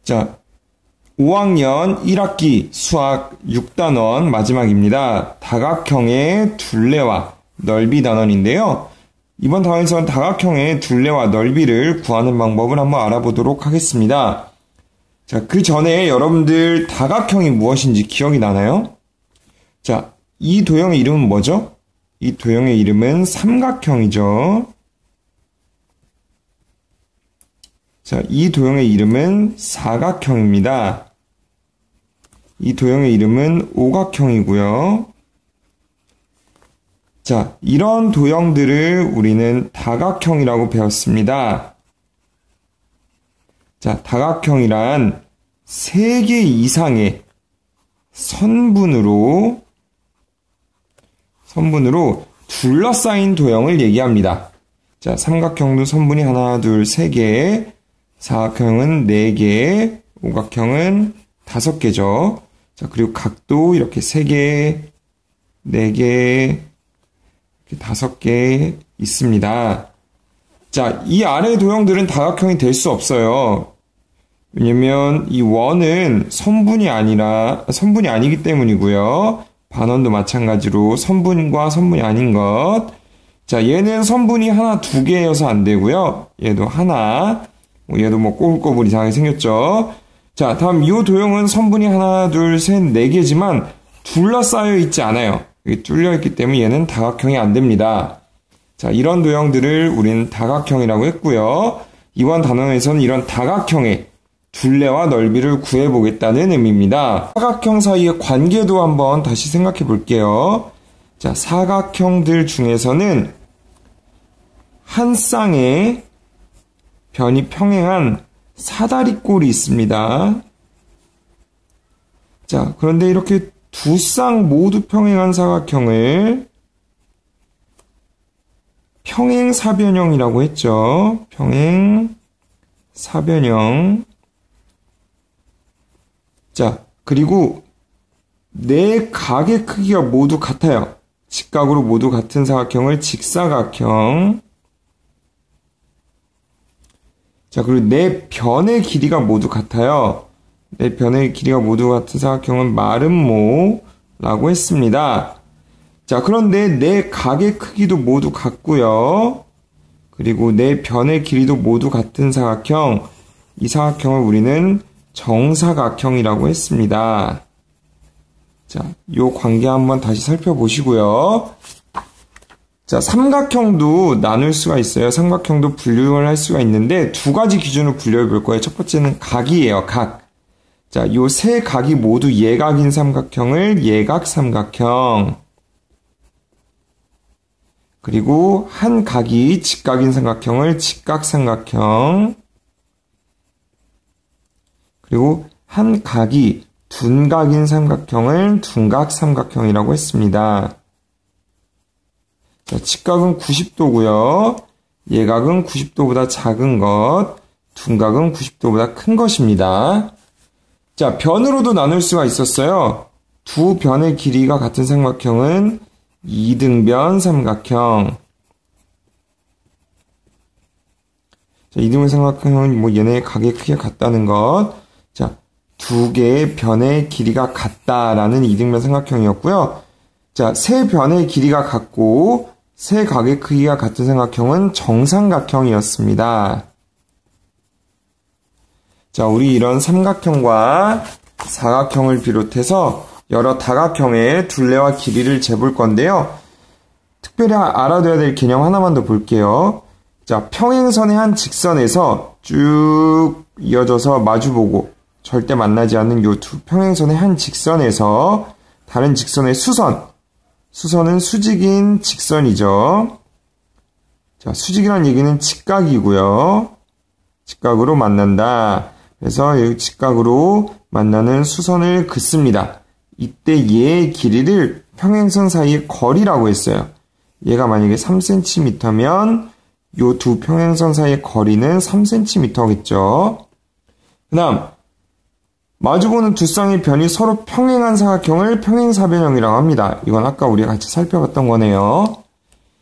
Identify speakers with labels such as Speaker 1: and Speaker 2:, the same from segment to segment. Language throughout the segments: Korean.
Speaker 1: 자, 5학년 1학기 수학 6단원 마지막입니다. 다각형의 둘레와 넓이 단원인데요. 이번 단원에서는 다각형의 둘레와 넓이를 구하는 방법을 한번 알아보도록 하겠습니다. 자, 그 전에 여러분들 다각형이 무엇인지 기억이 나나요? 자, 이 도형의 이름은 뭐죠? 이 도형의 이름은 삼각형이죠. 자, 이 도형의 이름은 사각형입니다. 이 도형의 이름은 오각형이고요. 자, 이런 도형들을 우리는 다각형이라고 배웠습니다. 자, 다각형이란 3개 이상의 선분으로 둘러싸인 도형을 얘기합니다. 자, 삼각형도 선분이 하나, 둘, 3개, 사각형은 4개, 오각형은 5개죠. 자, 그리고 각도 이렇게 3개, 4개, 이렇게 5개 있습니다. 자, 이 아래 도형들은 다각형이 될 수 없어요. 왜냐면 이 원은 선분이 아니기 때문이고요. 반원도 마찬가지로 선분과 선분이 아닌 것. 자, 얘는 선분이 하나, 2개여서 안 되고요. 얘도 하나, 얘도 뭐 꼬불꼬불 이상하게 생겼죠. 자, 다음 이 도형은 선분이 하나, 둘, 셋, 4개지만 둘러싸여 있지 않아요. 여기 뚫려 있기 때문에 얘는 다각형이 안 됩니다. 자, 이런 도형들을 우리는 다각형이라고 했고요. 이번 단원에서는 이런 다각형의 둘레와 넓이를 구해보겠다는 의미입니다. 사각형 사이의 관계도 한번 다시 생각해 볼게요. 자, 사각형들 중에서는 한 쌍의 변이 평행한 사다리꼴이 있습니다. 자, 그런데 이렇게 두 쌍 모두 평행한 사각형을 평행사변형이라고 했죠. 평행사변형. 자, 그리고 네 각의 크기가 모두 같아요. 직각으로 모두 같은 사각형을 직사각형. 자, 그리고 네 변의 길이가 모두 같아요. 네 변의 길이가 모두 같은 사각형은 마름모라고 했습니다. 자, 그런데 네 각의 크기도 모두 같고요. 그리고 네 변의 길이도 모두 같은 사각형, 이 사각형을 우리는 정사각형이라고 했습니다. 자, 요 관계 한번 다시 살펴보시고요. 자, 삼각형도 나눌 수가 있어요. 삼각형도 분류를 할 수가 있는데 두 가지 기준으로 분류해 볼 거예요. 첫 번째는 각이에요. 각. 자, 요 세 각이 모두 예각인 삼각형을 예각삼각형. 그리고 한 각이 직각인 삼각형을 직각삼각형. 그리고 한 각이 둔각인 삼각형을 둔각삼각형이라고 했습니다. 자, 직각은 90도고요. 예각은 90도보다 작은 것, 둔각은 90도보다 큰 것입니다. 자, 변으로도 나눌 수가 있었어요. 두 변의 길이가 같은 삼각형은 이등변 삼각형. 자, 이등변 삼각형은 뭐 얘네 각의 크기가 같다는 것. 자, 두 개의 변의 길이가 같다라는 이등변 삼각형이었고요. 자, 세 변의 길이가 같고 세 각의 크기가 같은 삼각형은 정삼각형이었습니다. 자, 우리 이런 삼각형과 사각형을 비롯해서 여러 다각형의 둘레와 길이를 재볼 건데요. 특별히 알아둬야 될 개념 하나만 더 볼게요. 자, 평행선의 한 직선에서 쭉 이어져서 마주보고 절대 만나지 않는 요 두 평행선의 한 직선에서 다른 직선의 수선은 수직인 직선이죠. 자, 수직이라는 얘기는 직각이고요. 직각으로 만난다. 그래서 이 직각으로 만나는 수선을 긋습니다. 이때 얘의 길이를 평행선 사이의 거리라고 했어요. 얘가 만약에 3cm면 요 두 평행선 사이의 거리는 3cm겠죠. 그 다음 마주보는 두 쌍의 변이 서로 평행한 사각형을 평행사변형이라고 합니다. 이건 아까 우리가 같이 살펴봤던 거네요.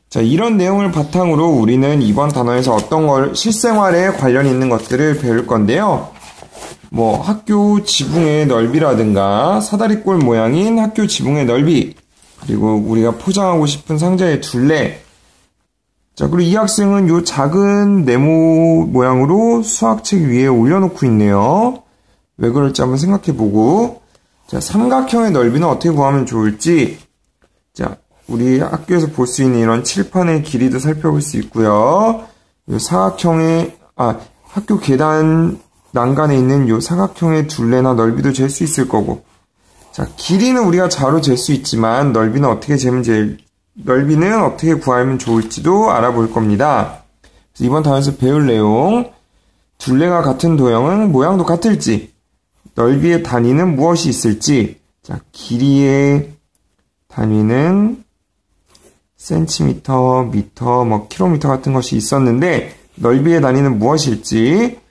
Speaker 1: 자, 이런 내용을 바탕으로 우리는 이번 단원에서 어떤 걸 실생활에 관련 있는 것들을 배울 건데요. 뭐 학교 지붕의 넓이라든가 사다리꼴 모양인 학교 지붕의 넓이, 그리고 우리가 포장하고 싶은 상자의 둘레. 자, 그리고 이 학생은 요 작은 네모 모양으로 수학책 위에 올려놓고 있네요. 왜 그럴지 한번 생각해보고. 자, 삼각형의 넓이는 어떻게 구하면 좋을지. 자, 우리 학교에서 볼 수 있는 이런 칠판의 길이도 살펴볼 수 있고요. 요 사각형의, 학교 계단 난간에 있는 요 사각형의 둘레나 넓이도 잴 수 있을 거고. 자, 길이는 우리가 자로 잴 수 있지만 넓이는 어떻게 구하면 좋을지도 알아볼 겁니다. 이번 단원에서 배울 내용, 둘레가 같은 도형은 모양도 같을지, 넓이의 단위는 무엇이 있을지. 자, 길이의 단위는 센티미터, 미터, 킬로미터 같은 것이 있었는데 넓이의 단위는 무엇일지,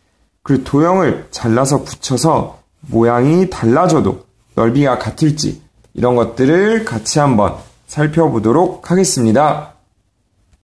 Speaker 1: 그리고 도형을 잘라서 붙여서 모양이 달라져도 넓이가 같을지, 이런 것들을 같이 한번 살펴보도록 하겠습니다.